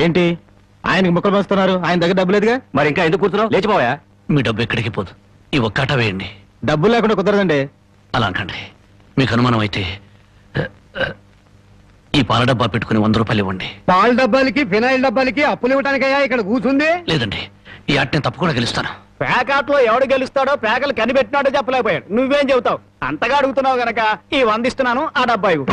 ఏంటి ఆయనకి ముక్కలు వస్తున్నారు? ఆయన దగ్గర డబ్బు లేదుగా, మరి ఇంకా ఎందుకు కూర్చున్నావు? లేచిపోయా. మీ డబ్బు ఎక్కడికి పోదు, ఈ ఒక్కట వేయండి. డబ్బులు లేకుండా కుదరదండి. అలా అనకండి. మీకు అనుమానం అయితే ఈ పాల డబ్బా పెట్టుకుని 100 రూపాయలు ఇవ్వండి. పాల డబ్బాలకి ఫినాయిల్ డబ్బాలకి అప్పులు ఇవ్వటానికయ్యా ఇక్కడ కూర్చుంది? లేదండి, ఈ ఆట నేను తప్పకుండా గెలుస్తాను. పేకాట్లో ఎవడు గెలుస్తాడో పేకలు కనిపెట్టినాడో చెప్పలేకపోయాడు. నువ్వేం చెబుతావు? అంతగా అడుగుతున్నావు గనక ఈ 100 ఇస్తున్నాను, ఆ డబ్బా ఇవ్వు.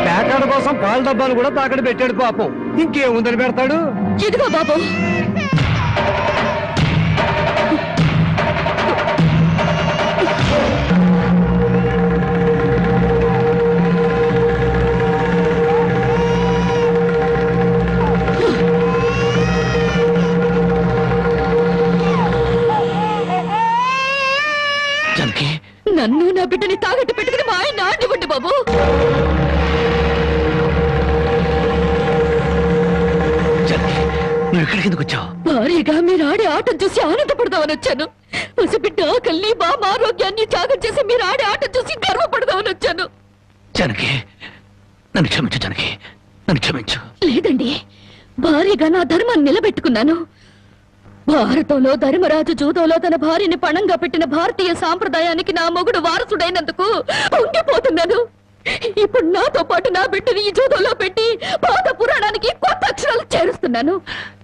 పేకాడ కోసం పాల డబ్బాలు కూడా తాకడ పెట్టాడు పాపం. ఇంకేముందని పెడతాడు? ఇదిగో బాబు, నన్ను నా బిడ్డని తాగట్టు పెట్టుకుని మా ఆయన ఆడివ్వండి బాబు. నువ్వు ఇక్కడికి ఎందుకు వచ్చావు? భారీగా మీరు ఆడే ఆటం చూసి ఆనందపడదామని వచ్చాను. పసిబిడ్డ ఆకలిని బామ్మ ఆరోగ్యాన్ని త్యాగం చేసి మీరు ఆడే ఆటం చూసి గర్వపడదామని వచ్చాను. జనకి, నన్ను క్షమించు. జనకి, నన్ను క్షమించు. లేదండి, భారీగా నా ధర్మాన్ని నిలబెట్టుకున్నాను. భారతంలో ధర్మరాజు జూదంలో తన భార్యని పణంగా పెట్టిన భారతీయ సాంప్రదాయానికి నా మొగుడు వారసుడైనందుకు ఉండిపోతున్నాను. ఇప్పుడు నాతో పాటు నా బిడ్డని ఈ జూదంలో పెట్టి పాత పురాణానికి కొత్త అక్షరాలు చేరుస్తున్నాను.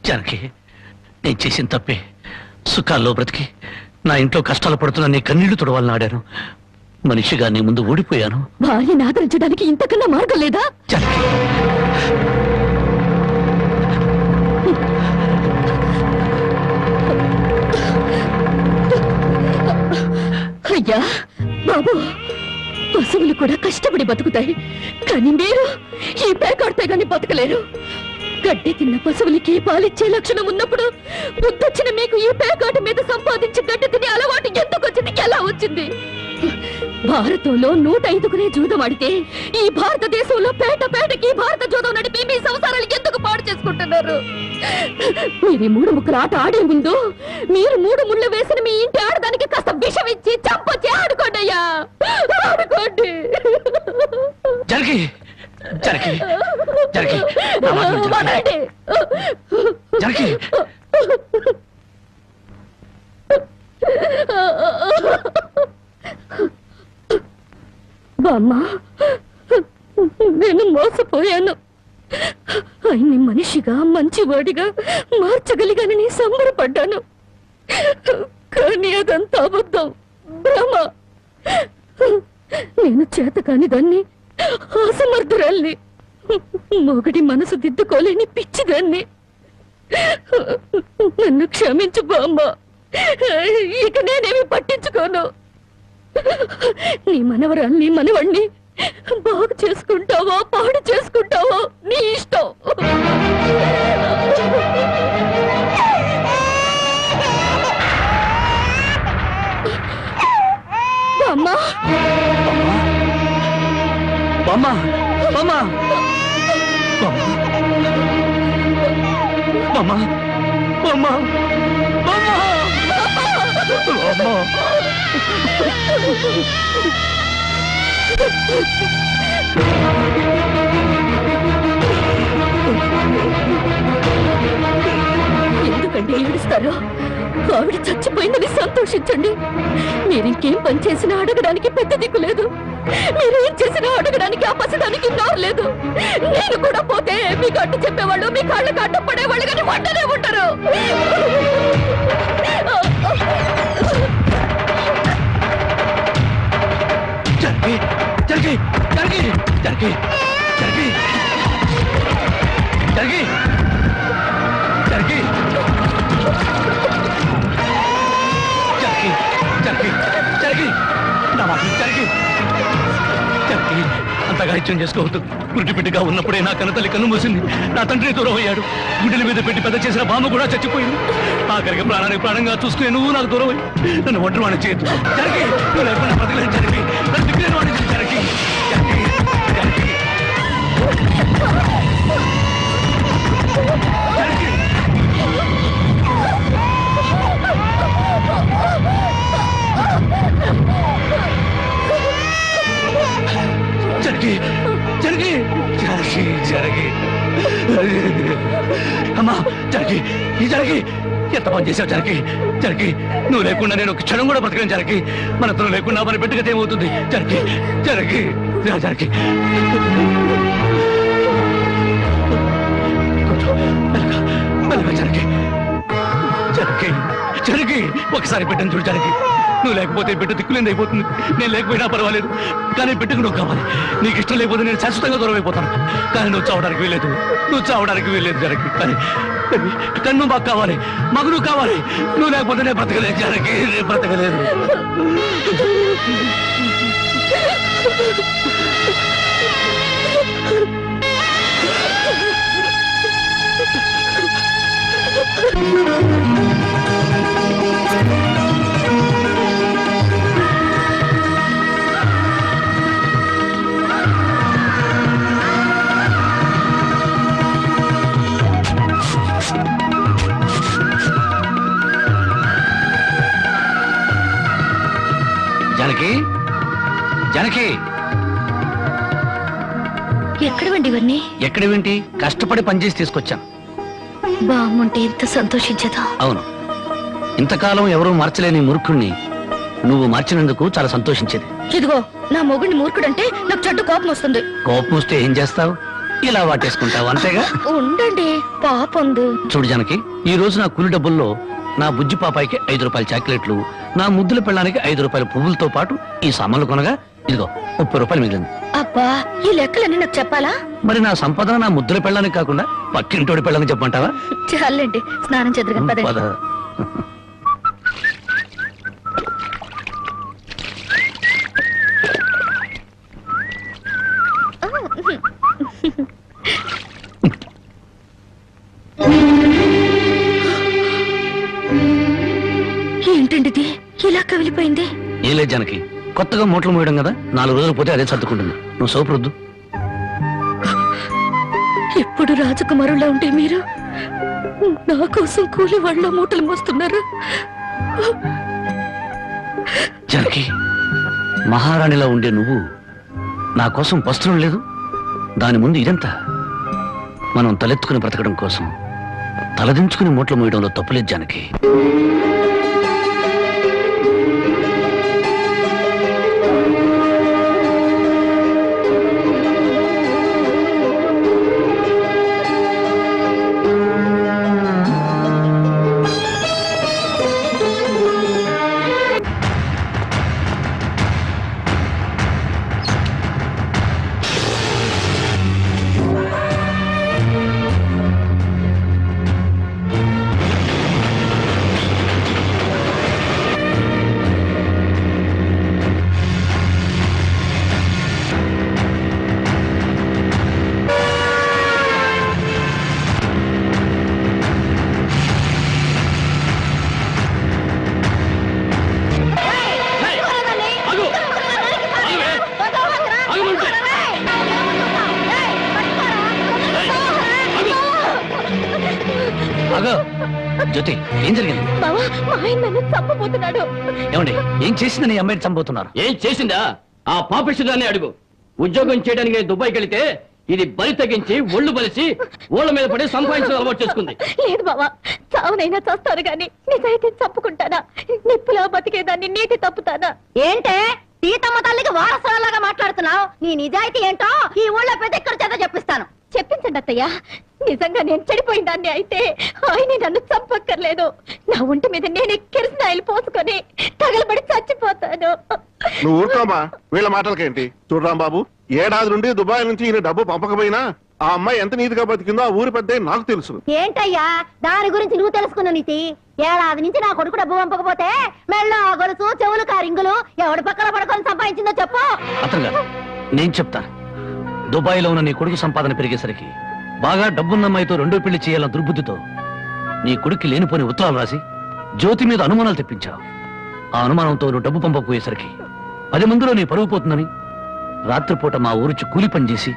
జనకి, నేను చేసిన తప్పే. సుఖాల్లో బ్రతికి నా ఇంట్లో కష్టాలు పడుతున్నా నీ కన్నీళ్లు తుడవాలని ఆడాను. మనిషిగా నీ ముందు ఓడిపోయాను. భార్యని ఆదరించడానికి ఇంతకన్నా మార్గం లేదా? జనకి, అయ్యా బాబు, పశువులు కూడా కష్టపడి బతుకుతాయి, కానీ మీరు ఈ పేకాడితే గాని బతకలేరు. గడ్డి తిన్న పశువులకి పాలిచ్చే లక్షణం ఉన్నప్పుడు బుద్ధొచ్చిన మీకు ఈ పేకాట మీద సంపాదించి గడ్డి తినే అలవాటు ఎందుకు వచ్చింది, ఎలా వచ్చింది? భారతంలో 105 జూదం ఆడితే ఈ భారతదేశంలో పేటకి భారత జూదం నడిపి మీ సంసారాలు ఎందుకు పాడు చేసుకుంటున్నారు? మీరు 3 ముక్కల ఆట ఆడే ముందు మీరు 3 ముళ్ళు వేసిన మీ ఇంటి ఆడదానికి కాస్త విషం ఇచ్చి చంపొచ్చి ఆడుకోండి అయ్యా, ఆడుకోండి. జనకి, జనకి, జనకి, జనకి. బామ్మ, నేను మోసపోయాను. ఆయన్ని మనిషిగా మంచివాడిగా మార్చగలిగానని సంబరపడ్డాను. కానీ అదంతా అబద్ధం, భ్రమ. నేను చేతకాని దాన్ని, అసమర్థురాల్ని, మొగడి మనసు దిద్దుకోలేని పిచ్చిదాన్ని. నన్ను క్షమించు బామ్మ, ఇక నేనేమి పట్టించుకోను. నీ మనవరాల్ని మనవణ్ణి బాగు చేసుకుంటావో పాడు చేసుకుంటావో నీ ఇష్టం. బామ్మ, బామ్మ, బామ్మ, బామ్మ, బామ్మ, బామ్మ, ఎందుకంటే ఏడుస్తారు? ఆవిడ చచ్చిపోయిందని సంతోషించండి. మీరింకేం పని చేసినా అడగడానికి పెద్ద దిక్కు లేదు. మీరేం చేసినా అడగడానికి ఆ పసడానికి నోరు లేదు. నేను కూడా పోతే మీకు అడ్డు చెప్పేవాళ్ళు, మీ కాళ్ళకి అడ్డం పడేవాళ్ళు కానీ వంటనే ఉంటారు. జనకి, జనకి, జనకి, జనకి, జనకి, జనకి, జనకి, జనకి, జనకి, జనకి, నా మాట జనకి, జనకి, అంతగా అఘాయిత్యం చేసుకోవద్దు. గుడ్డిపెట్టిగా ఉన్నప్పుడే నా కన్నతల్లి కన్ను మూసింది. నా తండ్రి దూరం అయ్యాడు. గుండెల మీద పెట్టి పెద్ద చేసిన బామ్మ కూడా చచ్చిపోయింది. ఆఖరికి ప్రాణానికి ప్రాణంగా చూసుకునే నువ్వు నాకు దూరం అయ్యి నన్ను ఒంటరి వాడిని చేయొద్దు. జరిగి నువ్వు లేకుండా బతకలేదు. జరిగి నన్ను దిక్కులేని వాడిని చేయి. జరిగి జరిగి జరిగి జరిగి అమ్మా జరిగి ఈ జరిగి ఎంత పని చేసావు జరిగి జరిగి నువ్వు లేకుండా నేను ఒక క్షణం కూడా బ్రతకను జరిగి మనతో లేకుండా మన బిడ్డగత ఏమవుతుంది జరిగి జరిగి జరిగి జరిగి జరిగి జరిగి ఒకసారి బిడ్డను చూడు జరిగి నువ్వు లేకపోతే బిడ్డ దిక్కులేని అయిపోతుంది. నేను లేకపోయినా పర్వాలేదు కానీ బిడ్డకు నువ్వు కావాలి. నీకు ఇష్టం లేకపోతే నేను శాశ్వతంగా దూరం అయిపోతాను. కానీ నువ్వు చావడానికి వీల్లేదు. నువ్వు చావడానికి వీల్లేదు జరిగి. కానీ నువ్వు మాకు కావాలి. మాకు నువ్వు కావాలి. నువ్వు లేకపోతే నేను బ్రతకలేదు జరిగి. నేను బ్రతకలేదు. జానకి జానకి ఎక్కడవండి ఇవన్నీ? ఎక్కడేంటి కష్టపడి పనిచేసి తీసుకొచ్చాను. బాగుంటే ఎంత సంతోషించదా? అవును, ఇంతకాలం ఎవరూ మార్చలేని మూర్ఖుణ్ణి నువ్వు మార్చినందుకు చాలా సంతోషించేది. ఇదిగో నా మొగుడిని మూర్ఖుడంటే నాకు చెడ్డ కోపం వస్తుంది. కోపం వస్తే ఏం చేస్తావు? ఇలా వాటేసుకుంటావు అంతేగా. ఉండండి పాపం. చూడు జానకి, ఈ రోజు నా కూలి డబ్బుల్లో నా బుజ్జి పాపాయికి 5 రూపాయల చాక్లెట్లు, నా ముద్దుల పెళ్ళానికి 5 రూపాయల పువ్వులతో పాటు ఈ సామాన్లు కొనగా ఇదిగో 30 రూపాయలు మిగిలింది. అబ్బా, ఈ లెక్కలన్నీ నాకు చెప్పాలా? మరి నా సంపద నా ముద్దుల పెళ్ళానికి కాకుండా పక్కింటోడి పెళ్ళానికి చెప్పమంటావా? చాలండి, స్నానం చేద్దరు. పద. ఏంటండి ఇది ఇలా కవిలిపోయింది? ఏ లేదు జానకి, కొత్తగా మూటలు మోయడం కదా, 4 రోజులు పోతే అదే సర్దుకుంటుంది. నువ్వు సోపరొద్దు. ఎప్పుడు రాజకుమారులా ఉంటే మీరు నా కోసం కూలి వాళ్ళ మూటలు మోస్తున్నారు. జానకి, మహారాణిలా ఉండే నువ్వు నా కోసం వస్త్రం లేదు, దాని ముందు ఇదంతా. మనం తలెత్తుకుని బ్రతకడం కోసం తలదించుకుని మూటలు మోయడంలో తప్పులేదు జానకి. జ్యోతి, ఏం జరిగింది? ఏమండి, ఏం చేసిందని ఈ అమ్మాయిని చంపుతున్నారు? ఏం చేసిందా? ఆ పాపిష్టిదాన్ని అడుగు. ఉద్యోగం చేయడానికి దుబాయ్కి వెళితే ఇది బలి తగ్గించి ఒళ్ళు బలిసి ఓళ్ళ మీద పడి సంపాదించడం అలవాటు చేసుకుంది. లేదు బావా, చావునైనా చేస్తారు గాని నిజాయితీ చంపుకుంటానా? నిప్పులా బతికేదాన్ని నీటి తప్పుతానా? ఏంటే సీతమ్మ తల్లికి వారసులాగా మాట్లాడుతున్నావు? నీ నిజాయితీ ఏంటో ఈ ఊళ్ళో పెద్ద ఎక్కడ చేత చెప్పిస్తాను. చెప్పించండి అత్తయ్య. నిజంగా నేను చెడిపోయిన దాన్ని అయితే ఆయన నన్ను చంపక్కర్లేదు. నా ఒంటి మీద నేనే కిరసనాయిలు పోసుకొని తగలబడి చచ్చిపోతాను. నువ్వు ఊరుకోమా, వీళ్ళ మాటలకేంటి? చూడరాం బాబు, ఏడాది నుండి దుబాయ్ నుంచి ఈయన డబ్బు పంపకపోయినా ఆ అమ్మాయి ఎంత నీతిగా బతికిందో ఆ ఊరి పెద్ద నాకు తెలుసు. ఏంటయ్యా దాని గురించి నువ్వు తెలుసుకున్న నీతి? ఏడాది నుంచి నా కొడుకు డబ్బు పంపకపోతే మెళ్ళ గొలుసు చెవులు కారింగులు ఎవడి పక్కన పడుకొని సంపాదించిందో చెప్పు. అతను నేను చెప్తాను. దుబాయ్లో ఉన్న నీ కొడుకు సంపాదన పెరిగేసరికి బాగా డబ్బున్న అమ్మాయితో రెండో పెళ్లి చేయాలన్న దుర్బుద్ధితో నీ కొడుక్కి లేనిపోని ఉత్తరాలు రాసి జ్యోతి మీద అనుమానాలు తెప్పించావు. ఆ అనుమానంతో నువ్వు డబ్బు పంపకపోయేసరికి 10 మందిలో నీ పరువు పోతుందని రాత్రిపూట మా ఊరుచి కూలి పని చేసి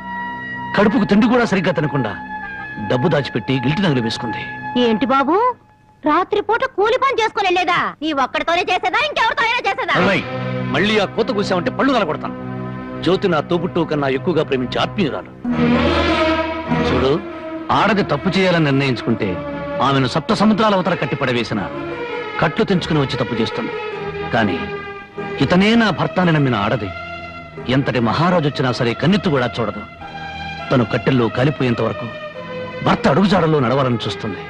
కడుపుకు తిండి కూడా సరిగ్గా తినకుండా డబ్బు దాచిపెట్టి గిల్టి నగలు వేసుకుంది. ఏంటి బాబు, రాత్రిపూట కూలి పని చేసుకుని వెళ్ళేదా? నీ ఒక్కడితోనే చేసేదా, ఇంకెవరితో అయినా చేసేదా? అమ్మాయి, మళ్ళీ ఆ కోత కూసామంటే పళ్ళు నలగొడతాను. జ్యోతి నా తోబుట్టు కన్నా ఎక్కువగా ప్రేమించే ఆత్మీయురాలు. చూడు, ఆడది తప్పు చేయాలని నిర్ణయించుకుంటే ఆమెను 7 సముద్రాల అవతల కట్టి పడవేసిన కట్లు తెంచుకుని వచ్చి తప్పు చేస్తుంది. కానీ ఇతనే నా భర్త అని నమ్మిన ఆడది ఎంతటి మహారాజు వచ్చినా సరే కన్నెత్తు కూడా చూడదు. తను కట్టెల్లో కాలిపోయేంత వరకు భర్త అడుగుజాడల్లో నడవాలని చూస్తుంది.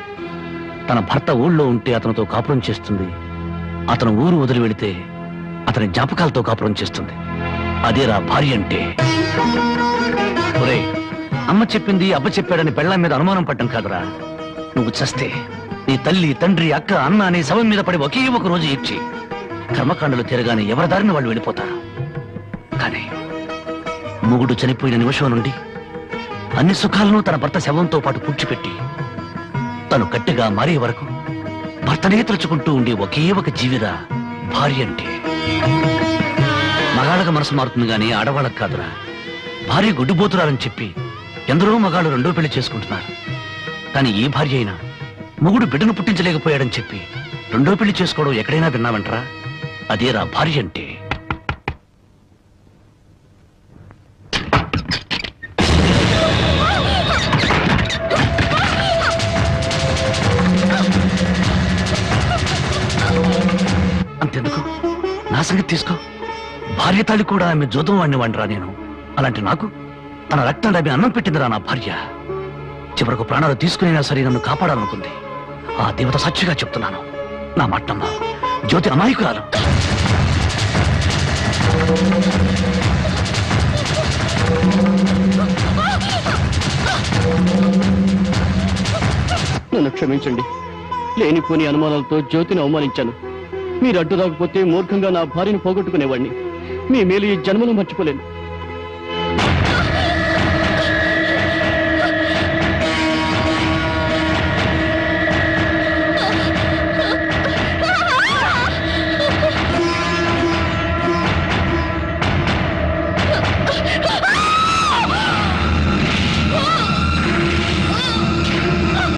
తన భర్త ఊళ్ళో ఉంటే అతనితో కాపురం చేస్తుంది. అతను ఊరు వదిలి వెళితే అతని జ్ఞాపకాలతో కాపురం చేస్తుంది. అదేరా భార్య అంటే. ఒరేయ్, అమ్మ చెప్పింది అబ్బ చెప్పాడని పెళ్ళాం మీద అనుమానం పడ్డం కాదురా. నువ్వు చస్తే నీ తల్లి, తండ్రి, అక్క, అన్న అనే శవం మీద పడి ఒకే ఒక రోజు ఇచ్చి కర్మకాండలు తిరగానే ఎవరి దారిని వాళ్ళు వెళ్ళిపోతారు. కానీ మొగుడు చనిపోయిన నిమిషం నుండి అన్ని సుఖాలను తన భర్త శవంతో పాటు పూడ్చిపెట్టి తను గట్టిగా మారే వరకు భర్తనే తలుచుకుంటూ ఉండే ఒకే ఒక జీవిరా భార్య అంటే. మగాళ్ళకి మనసు మారుతుంది గానీ ఆడవాళ్ళకు కాదురా. భార్య గుడ్డుబోతురాలని చెప్పి ఎందరో మగాళ్ళు రెండో పెళ్లి చేసుకుంటున్నారు. కానీ ఏ భార్య అయినా మొగుడు బిడ్డను పుట్టించలేకపోయాడని చెప్పి రెండో పెళ్లి చేసుకోవడం ఎక్కడైనా విన్నావంటరా? అదేరా భార్య అంటే. అంతెందుకు, నా సంగతి తీసుకో. భార్య తాళి కూడా ఆమె జోదం వాడిని వాడిరా నేను. అలాంటి నాకు తన రక్తాన్ని ఆమె అన్నం పెట్టిందిరా నా భార్య. చివరకు ప్రాణాలు తీసుకునేనా సరే నన్ను కాపాడాలనుకుంది. ఆ దేవత సాక్షిగా చెప్తున్నాను, నా మాటమ్మ జ్యోతి అమాయకురాలు. నన్ను క్షమించండి. లేనిపోని అనుమానాలతో జ్యోతిని అవమానించాను. మీరు అడ్డు రాకపోతే మూర్ఖంగా నా భార్యను పోగొట్టుకునేవాడిని. మీ మేలు ఈ జన్మలో మర్చిపోలేను.